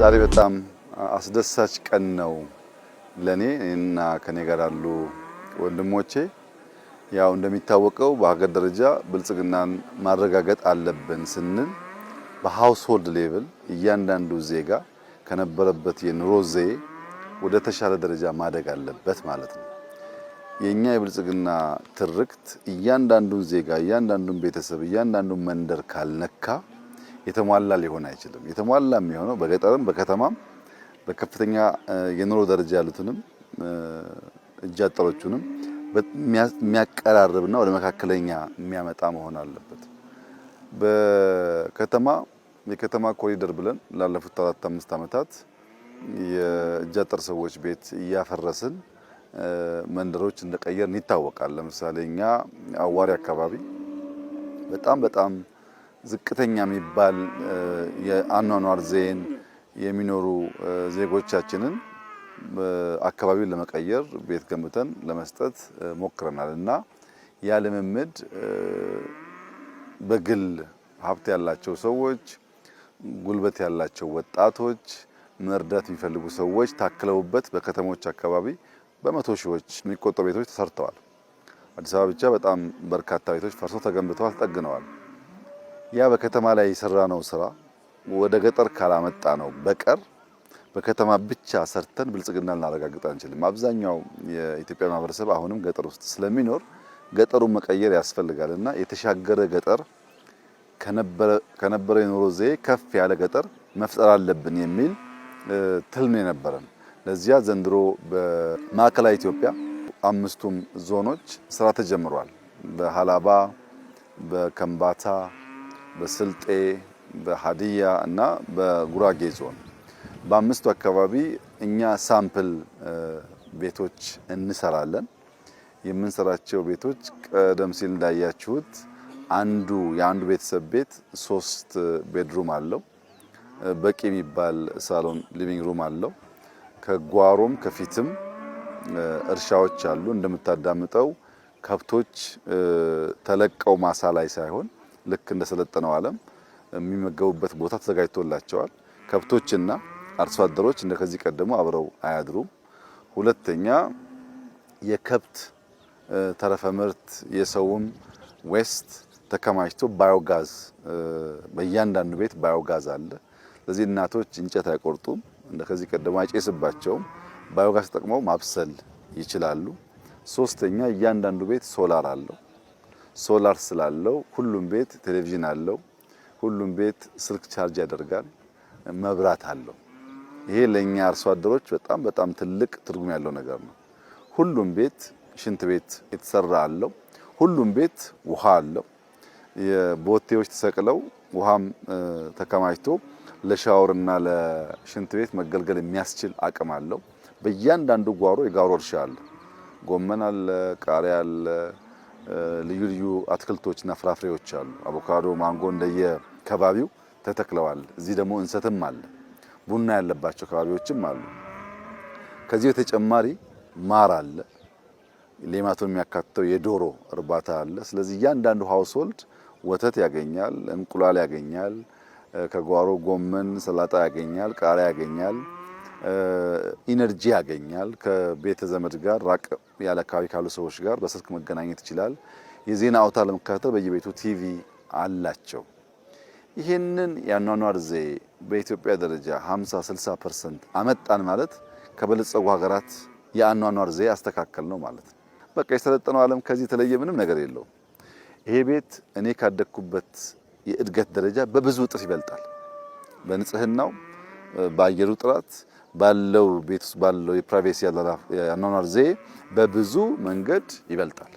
ዛሬ በጣም አስደሳች ቀን ነው ለኔ እና ከኔ ጋር ያሉ ወንድሞቼ። ያው እንደሚታወቀው በሀገር ደረጃ ብልጽግናን ማረጋገጥ አለብን ስንል በሃውስሆልድ ሌቭል እያንዳንዱ ዜጋ ከነበረበት የኑሮ ዘዬ ወደ ተሻለ ደረጃ ማደግ አለበት ማለት ነው። የኛ የብልጽግና ትርክት እያንዳንዱን ዜጋ፣ እያንዳንዱን ቤተሰብ፣ እያንዳንዱን መንደር ካልነካ የተሟላ ሊሆን አይችልም። የተሟላ የሚሆነው በገጠርም በከተማም በከፍተኛ የኑሮ ደረጃ ያሉትንም እጅ አጠሮቹንም የሚያቀራርብና ወደ መካከለኛ የሚያመጣ መሆን አለበት። በከተማ የከተማ ኮሪደር ብለን ላለፉት 4-5 ዓመታት የእጅ አጠር ሰዎች ቤት እያፈረስን መንደሮች እንደቀየርን ይታወቃል። ለምሳሌ እኛ አዋሪ አካባቢ በጣም ዝቅተኛ የሚባል የአኗኗር ዘይን የሚኖሩ ዜጎቻችንን አካባቢውን ለመቀየር ቤት ገንብተን ለመስጠት ሞክረናል እና ያ ልምምድ በግል ሀብት ያላቸው ሰዎች፣ ጉልበት ያላቸው ወጣቶች፣ መርዳት የሚፈልጉ ሰዎች ታክለውበት በከተሞች አካባቢ በመቶ ሺዎች የሚቆጠሩ ቤቶች ተሰርተዋል። አዲስ አበባ ብቻ በጣም በርካታ ቤቶች ፈርሰው ተገንብተዋል፣ ተጠግነዋል። ያ በከተማ ላይ የሰራነው ስራ ወደ ገጠር ካላመጣ ነው በቀር በከተማ ብቻ ሰርተን ብልጽግና ልናረጋግጥ አንችልም። አብዛኛው የኢትዮጵያ ማህበረሰብ አሁንም ገጠር ውስጥ ስለሚኖር ገጠሩን መቀየር ያስፈልጋልና የተሻገረ ገጠር ከነበረ የኑሮ ዘዬ ከፍ ያለ ገጠር መፍጠር አለብን የሚል ትልም የነበረን። ለዚያ ዘንድሮ በማዕከላዊ ኢትዮጵያ 5ቱም ዞኖች ስራ ተጀምሯል። በሃላባ፣ በከምባታ፣ በስልጤ፣ በሃዲያ እና በጉራጌ ዞን በ5ቱ አካባቢ እኛ ሳምፕል ቤቶች እንሰራለን። የምንሰራቸው ቤቶች ቀደም ሲል እንዳያችሁት የአንዱ ቤተሰብ ቤት 3 ቤድሩም አለው። በቂ የሚባል ሳሎን ሊቪንግ ሩም አለው። ከጓሮም ከፊትም እርሻዎች አሉ። እንደምታዳምጠው ከብቶች ተለቀው ማሳ ላይ ሳይሆን ልክ እንደሰለጠነው ዓለም የሚመገቡበት ቦታ ተዘጋጅቶላቸዋል። ከብቶችና አርሶ አደሮች እንደከዚህ ቀደሙ አብረው አያድሩም። ሁለተኛ የከብት ተረፈ ምርት የሰውም ዌስት ተከማችቶ ባዮጋዝ በእያንዳንዱ ቤት ባዮጋዝ አለ። ስለዚህ እናቶች እንጨት አይቆርጡም፣ እንደከዚህ ቀደሙ አይጨስባቸውም። ባዮጋዝ ተጠቅመው ማብሰል ይችላሉ። ሶስተኛ እያንዳንዱ ቤት ሶላር አለው። ሶላር ስላለው ሁሉም ቤት ቴሌቪዥን አለው። ሁሉም ቤት ስልክ ቻርጅ ያደርጋል፣ መብራት አለው። ይሄ ለኛ አርሶ አደሮች በጣም ትልቅ ትርጉም ያለው ነገር ነው። ሁሉም ቤት ሽንት ቤት የተሰራ አለው። ሁሉም ቤት ውሃ አለው። የቦቴዎች ተሰቅለው ውሃም ተከማችቶ ለሻወርና ለሽንት ቤት መገልገል የሚያስችል አቅም አለው። በእያንዳንዱ ጓሮ የጓሮ እርሻ አለ። ጎመን አለ፣ ቃሪያ አለ፣ ልዩ አትክልቶችና ፍራፍሬዎች አሉ። አቮካዶ፣ ማንጎ እንደየ ከባቢው ተተክለዋል። እዚህ ደግሞ እንሰትም አለ። ቡና ያለባቸው ከባቢዎችም አሉ። ከዚህ በተጨማሪ ማር አለ። ሌማቱን የሚያካትተው የዶሮ እርባታ አለ። ስለዚህ እያንዳንዱ ሃውስሆልድ ወተት ያገኛል፣ እንቁላል ያገኛል፣ ከጓሮ ጎመን፣ ሰላጣ ያገኛል፣ ቃሪያ ያገኛል፣ ኢነርጂ ያገኛል። ከቤተ ዘመድ ጋር ራቅ ያለ አካባቢ ካሉ ሰዎች ጋር በስልክ መገናኘት ይችላል። የዜና አውታር ለመከታተል በየቤቱ ቲቪ አላቸው። ይህንን የአኗኗር ዘዬ በኢትዮጵያ ደረጃ 50-60% አመጣን ማለት ከበለጸጉ ሀገራት የአኗኗር ዘዬ አስተካከል ነው ማለት ነው። በቃ የሰለጠነው ዓለም ከዚህ የተለየ ምንም ነገር የለውም። ይሄ ቤት እኔ ካደግኩበት የእድገት ደረጃ በብዙ እጥፍ ይበልጣል። በንጽህናው፣ በአየሩ ጥራት ባለው ቤት ውስጥ ባለው የፕራይቬሲ የአኗኗር ዘዬ በብዙ መንገድ ይበልጣል።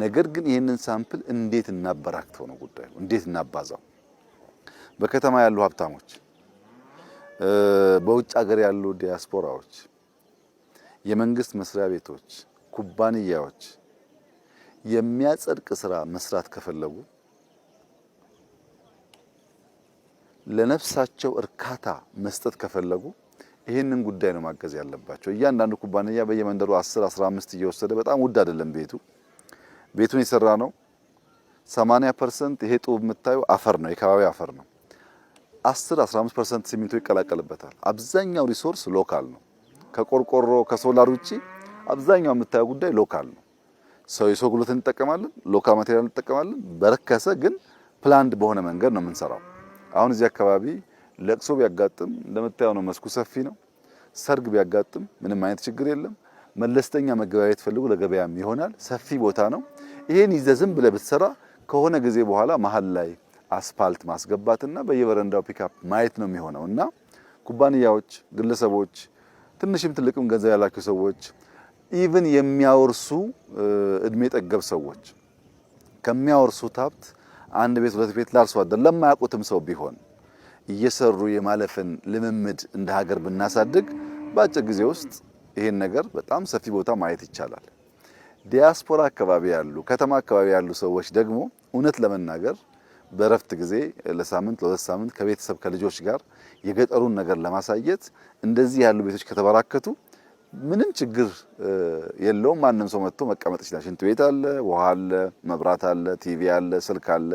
ነገር ግን ይህንን ሳምፕል እንዴት እናበራክተው ነው ጉዳዩ፣ እንዴት እናባዛው። በከተማ ያሉ ሀብታሞች፣ በውጭ ሀገር ያሉ ዲያስፖራዎች፣ የመንግስት መስሪያ ቤቶች፣ ኩባንያዎች የሚያጸድቅ ስራ መስራት ከፈለጉ ለነፍሳቸው እርካታ መስጠት ከፈለጉ ይህንን ጉዳይ ነው ማገዝ ያለባቸው። እያንዳንዱ ኩባንያ በየመንደሩ 10-15 እየወሰደ በጣም ውድ አይደለም ቤቱን የሰራ ነው 80% ይሄ ጡብ የምታዩ አፈር ነው፣ የከባቢ አፈር ነው። 10-15% ሲሚንቶ ይቀላቀልበታል። አብዛኛው ሪሶርስ ሎካል ነው። ከቆርቆሮ ከሶላር ውጪ አብዛኛው የምታየው ጉዳይ ሎካል ነው። የሰው ጉልበት እንጠቀማለን፣ ሎካል ማቴሪያል እንጠቀማለን። በረከሰ ግን ፕላንድ በሆነ መንገድ ነው የምንሰራው። አሁን እዚህ አካባቢ ለቅሶ ቢያጋጥም እንደምታየው ነው፣ መስኩ ሰፊ ነው። ሰርግ ቢያጋጥም ምንም አይነት ችግር የለም። መለስተኛ መገበያየት ፈልጉ ለገበያም ይሆናል። ሰፊ ቦታ ነው። ይሄን ይዘህ ዝም ብለህ ብትሰራ ከሆነ ጊዜ በኋላ መሀል ላይ አስፋልት ማስገባትና በየበረንዳው ፒካፕ ማየት ነው የሚሆነው እና ኩባንያዎች፣ ግለሰቦች፣ ትንሽም ትልቅም ገንዘብ ያላቸው ሰዎች ኢቭን የሚያወርሱ እድሜ ጠገብ ሰዎች ከሚያወርሱት ሀብት አንድ ቤት ሁለት ቤት ላርሶ አደር ለማያውቁትም ሰው ቢሆን እየሰሩ የማለፍን ልምምድ እንደ ሀገር ብናሳድግ በአጭር ጊዜ ውስጥ ይሄን ነገር በጣም ሰፊ ቦታ ማየት ይቻላል። ዲያስፖራ አካባቢ ያሉ ከተማ አካባቢ ያሉ ሰዎች ደግሞ እውነት ለመናገር በረፍት ጊዜ ለሳምንት ለሁለት ሳምንት ከቤተሰብ ከልጆች ጋር የገጠሩን ነገር ለማሳየት እንደዚህ ያሉ ቤቶች ከተበራከቱ ምንም ችግር የለውም። ማንም ሰው መጥቶ መቀመጥ ይችላል። ሽንት ቤት አለ፣ ውሃ አለ፣ መብራት አለ፣ ቲቪ አለ፣ ስልክ አለ።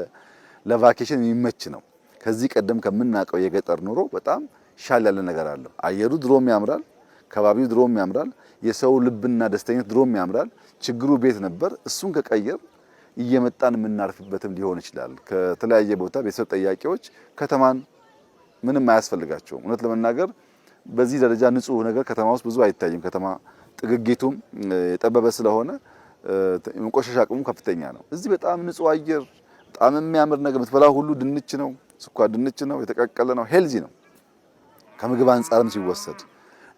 ለቫኬሽን የሚመች ነው። ከዚህ ቀደም ከምናውቀው የገጠር ኑሮ በጣም ሻል ያለ ነገር አለው። አየሩ ድሮም ያምራል፣ ከባቢው ድሮም ያምራል፣ የሰው ልብና ደስተኝነት ድሮም ያምራል። ችግሩ ቤት ነበር። እሱን ከቀየር እየመጣን የምናርፍበትም ሊሆን ይችላል። ከተለያየ ቦታ ቤተሰብ ጠያቂዎች ከተማን ምንም አያስፈልጋቸውም። እውነት ለመናገር በዚህ ደረጃ ንጹህ ነገር ከተማ ውስጥ ብዙ አይታይም። ከተማ ጥግጊቱም የጠበበ ስለሆነ የመቆሸሽ አቅሙ ከፍተኛ ነው። እዚህ በጣም ንጹህ አየር፣ በጣም የሚያምር ነገር የምትበላው ሁሉ ድንች ነው፣ ስኳር ድንች ነው፣ የተቀቀለ ነው፣ ሄልዚ ነው ከምግብ አንጻርም ሲወሰድ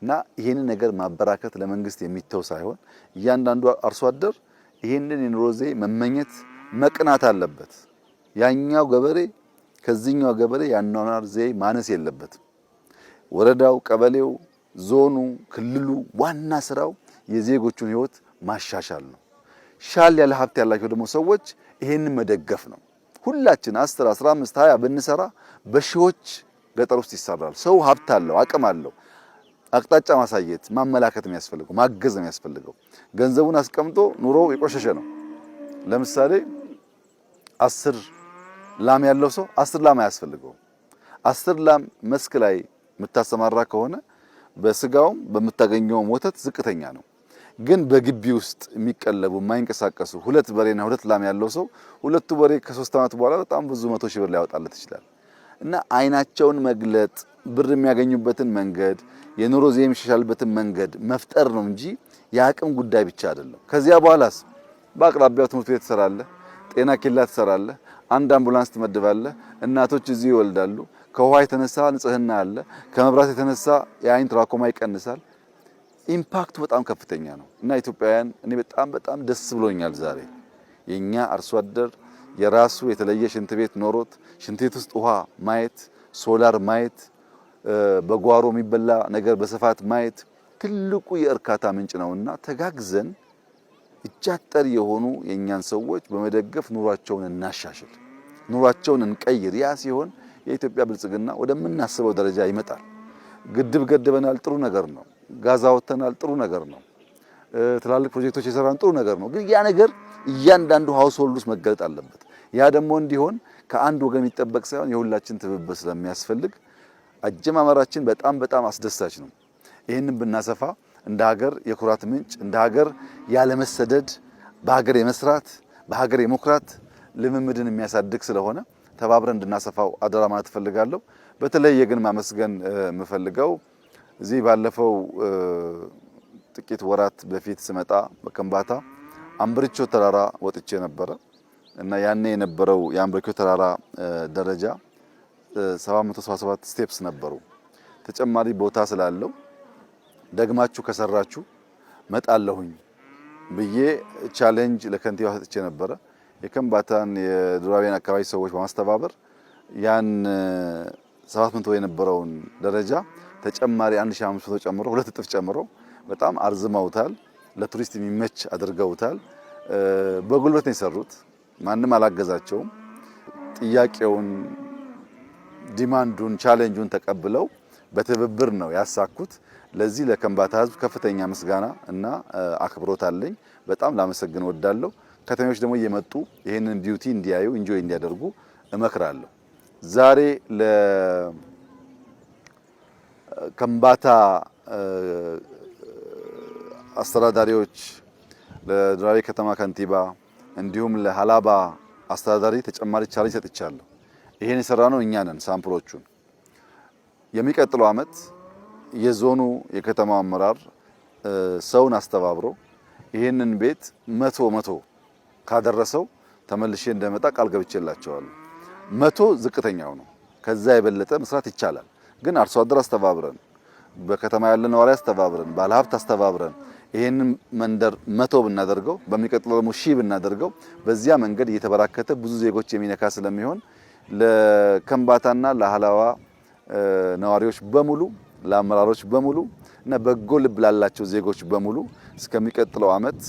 እና ይሄንን ነገር ማበራከት ለመንግስት የሚተው ሳይሆን እያንዳንዱ አርሶ አደር ይሄንን የኑሮ ዘዬ መመኘት መቅናት አለበት። ያኛው ገበሬ ከዚህኛው ገበሬ ያኗኗር ዘዬ ማነስ የለበትም። ወረዳው፣ ቀበሌው፣ ዞኑ፣ ክልሉ ዋና ስራው የዜጎቹን ህይወት ማሻሻል ነው። ሻል ያለ ሀብት ያላቸው ደግሞ ሰዎች ይሄንን መደገፍ ነው። ሁላችን 10፣ 15፣ 20 ብንሰራ በሺዎች ገጠር ውስጥ ይሰራል። ሰው ሀብት አለው፣ አቅም አለው። አቅጣጫ ማሳየት ማመላከት የሚያስፈልገው ማገዝ ነው የሚያስፈልገው። ገንዘቡን አስቀምጦ ኑሮ የቆሸሸ ነው። ለምሳሌ 10 ላም ያለው ሰው 10 ላም አያስፈልገው። 10 ላም መስክ ላይ የምታሰማራ ከሆነ በስጋውም በምታገኘው ወተት ዝቅተኛ ነው። ግን በግቢ ውስጥ የሚቀለቡ የማይንቀሳቀሱ 2 በሬና 2 ላም ያለው ሰው ሁለቱ በሬ ከ3 ዓመት በኋላ በጣም ብዙ 100 ሺህ ብር ሊያወጣለት ይችላል። እና አይናቸውን መግለጥ ብር የሚያገኙበትን መንገድ የኑሮ ዘዬ የሚሻሻልበትን መንገድ መፍጠር ነው እንጂ የአቅም ጉዳይ ብቻ አይደለም። ከዚያ በኋላስ በአቅራቢያው ትምህርት ቤት ትሰራለህ፣ ጤና ኬላ ትሰራለህ፣ አንድ አምቡላንስ ትመድባለህ፣ እናቶች እዚህ ይወልዳሉ። ከውሃ የተነሳ ንጽህና አለ፣ ከመብራት የተነሳ የአይን ትራኮማ ይቀንሳል። ኢምፓክቱ በጣም ከፍተኛ ነው እና ኢትዮጵያውያን እኔ በጣም ደስ ብሎኛል ዛሬ የኛ አርሶ አደር የራሱ የተለየ ሽንት ቤት ኖሮት ሽንት ቤት ውስጥ ውሃ ማየት፣ ሶላር ማየት፣ በጓሮ የሚበላ ነገር በስፋት ማየት ትልቁ የእርካታ ምንጭ ነውና ተጋግዘን እጃጠር የሆኑ የኛን ሰዎች በመደገፍ ኑሯቸውን እናሻሽል፣ ኑሯቸውን እንቀይር። ያ ሲሆን የኢትዮጵያ ብልጽግና ወደምናስበው ደረጃ ይመጣል። ግድብ ገድበናል፣ ጥሩ ነገር ነው። ጋዛ ወጥተናል፣ ጥሩ ነገር ነው። ትላልቅ ፕሮጀክቶች የሰራን ጥሩ ነገር ነው። ግን ያ ነገር እያንዳንዱ ሃውስሆልድ ውስጥ መገለጥ አለበት። ያ ደግሞ እንዲሆን ከአንድ ወገን የሚጠበቅ ሳይሆን የሁላችን ትብብር ስለሚያስፈልግ አጀማመራችን በጣም አስደሳች ነው። ይህንን ብናሰፋ እንደ ሀገር የኩራት ምንጭ፣ እንደ ሀገር ያለመሰደድ፣ በሀገር የመስራት በሀገር የመኩራት ልምምድን የሚያሳድግ ስለሆነ ተባብረን እንድናሰፋው አደራ ማለት እፈልጋለሁ። በተለይ ግን ማመስገን የምፈልገው እዚህ ባለፈው ጥቂት ወራት በፊት ስመጣ በከምባታ አምብርቾ ተራራ ወጥቼ ነበረ እና ያኔ የነበረው የአምብርቾ ተራራ ደረጃ 777 ስቴፕስ ነበሩ። ተጨማሪ ቦታ ስላለው ደግማችሁ ከሰራችሁ መጣለሁኝ ብዬ ቻሌንጅ ለከንቲባ ሰጥቼ ነበረ። የከምባታን የዱራቤን አካባቢ ሰዎች በማስተባበር ያን 700 የነበረውን ደረጃ ተጨማሪ 1500 ጨምሮ 2 እጥፍ ጨምሮ በጣም አርዝመውታል። ለቱሪስት የሚመች አድርገውታል። በጉልበት ነው የሰሩት። ማንም አላገዛቸውም። ጥያቄውን፣ ዲማንዱን፣ ቻሌንጁን ተቀብለው በትብብር ነው ያሳኩት። ለዚህ ለከምባታ ሕዝብ ከፍተኛ ምስጋና እና አክብሮት አለኝ። በጣም ላመሰግን ወዳለሁ። ከተሞች ደግሞ እየመጡ ይሄንን ቢዩቲ እንዲያዩ ኢንጆይ እንዲያደርጉ እመክራለሁ። ዛሬ ለከምባታ አስተዳዳሪዎች፣ ለድራቤ ከተማ ከንቲባ እንዲሁም ለሃላባ አስተዳዳሪ ተጨማሪ ቻሌንጅ ሰጥቻለሁ። ይሄን የሰራነው እኛ ነን። ሳምፕሎቹን የሚቀጥለው ዓመት የዞኑ የከተማ አመራር ሰውን አስተባብሮ ይሄንን ቤት መቶ ካደረሰው ተመልሼ እንደመጣ ቃል ገብቼላቸዋለሁ። 100 ዝቅተኛው ነው። ከዛ የበለጠ መስራት ይቻላል። ግን አርሶ አደር አስተባብረን፣ በከተማ ያለ ነዋሪ አስተባብረን፣ ባለሀብት አስተባብረን ይሄንን መንደር 100 ብናደርገው በሚቀጥለው ደግሞ 1000 ብናደርገው በዚያ መንገድ እየተበራከተ ብዙ ዜጎች የሚነካ ስለሚሆን ለከምባታና ለሃላዋ ነዋሪዎች በሙሉ ለአመራሮች በሙሉ እና በጎ ልብ ላላቸው ዜጎች በሙሉ እስከሚቀጥለው ዓመት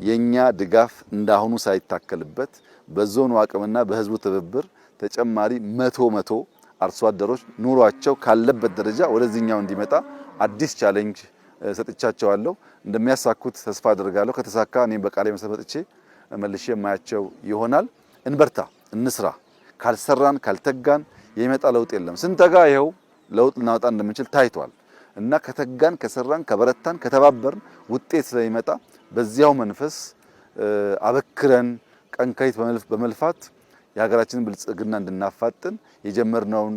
የኛ ድጋፍ እንዳሁኑ ሳይታከልበት በዞኑ አቅምና በህዝቡ ትብብር ተጨማሪ 100 አርሶ አደሮች ኑሯቸው ካለበት ደረጃ ወደዚህኛው እንዲመጣ አዲስ ቻሌንጅ ሰጥቻቸዋለሁ። እንደሚያሳኩት ተስፋ አደርጋለሁ። ከተሳካ እኔም በቃሌ መሰረትቼ መልሼ የማያቸው ይሆናል። እንበርታ፣ እንስራ። ካልሰራን ካልተጋን የሚመጣ ለውጥ የለም። ስንተጋ ይኸው ለውጥ ልናወጣ እንደምንችል ታይቷል እና ከተጋን፣ ከሰራን፣ ከበረታን፣ ከተባበርን ውጤት ስለሚመጣ በዚያው መንፈስ አበክረን ቀንካይት በመልፋት የሀገራችንን ብልጽግና እንድናፋጥን የጀመርነውን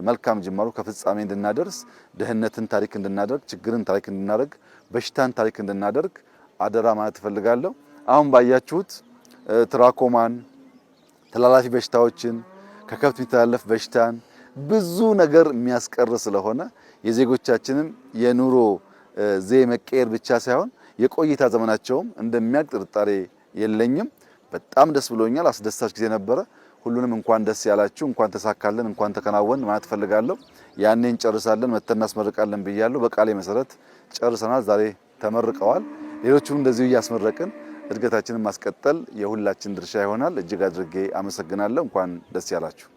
መልካም ጅማሮ ከፍጻሜ እንድናደርስ ድህነትን ታሪክ እንድናደርግ፣ ችግርን ታሪክ እንድናደርግ፣ በሽታን ታሪክ እንድናደርግ አደራ ማለት እፈልጋለሁ። አሁን ባያችሁት ትራኮማን፣ ተላላፊ በሽታዎችን፣ ከከብት የሚተላለፍ በሽታን ብዙ ነገር የሚያስቀር ስለሆነ የዜጎቻችንን የኑሮ ዘዬ መቀየር ብቻ ሳይሆን የቆይታ ዘመናቸውም እንደሚያልቅ ጥርጣሬ የለኝም። በጣም ደስ ብሎኛል። አስደሳች ጊዜ ነበረ። ሁሉንም እንኳን ደስ ያላችሁ፣ እንኳን ተሳካለን፣ እንኳን ተከናወን ማለት ፈልጋለሁ። ያኔ እንጨርሳለን መተን እናስመርቃለን ብያለሁ። በቃሌ መሰረት ጨርሰናል። ዛሬ ተመርቀዋል። ሌሎቹም እንደዚሁ እያስመረቅን እድገታችንን ማስቀጠል የሁላችን ድርሻ ይሆናል። እጅግ አድርጌ አመሰግናለሁ። እንኳን ደስ ያላችሁ።